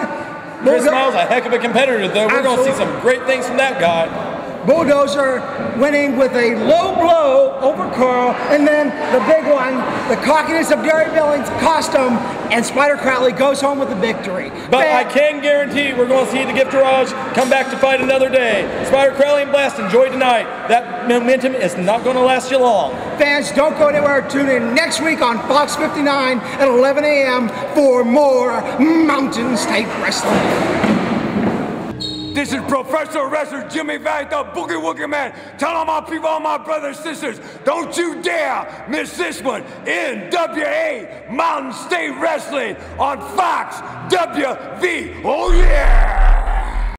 Chris Miles, a heck of a competitor, though. We're going to see some great things from that guy. Bulldozer winning with a low blow over Karl, and then the big one, the cockiness of Derik Billings cost him, and Spyder Crawley goes home with the victory. But I can guarantee we're going to see the Gift Garage come back to fight another day. Spyder Crawley and Blast, enjoy tonight. That momentum is not going to last you long. Fans, don't go anywhere. Tune in next week on Fox 59 at 11 a.m. for more Mountain State Wrestling. This is professional wrestler Jimmy Valiant, the Boogie Woogie Man. Tell all my people, all my brothers and sisters, don't you dare miss this one. NWA Mountain State Wrestling on Fox WV. Oh yeah!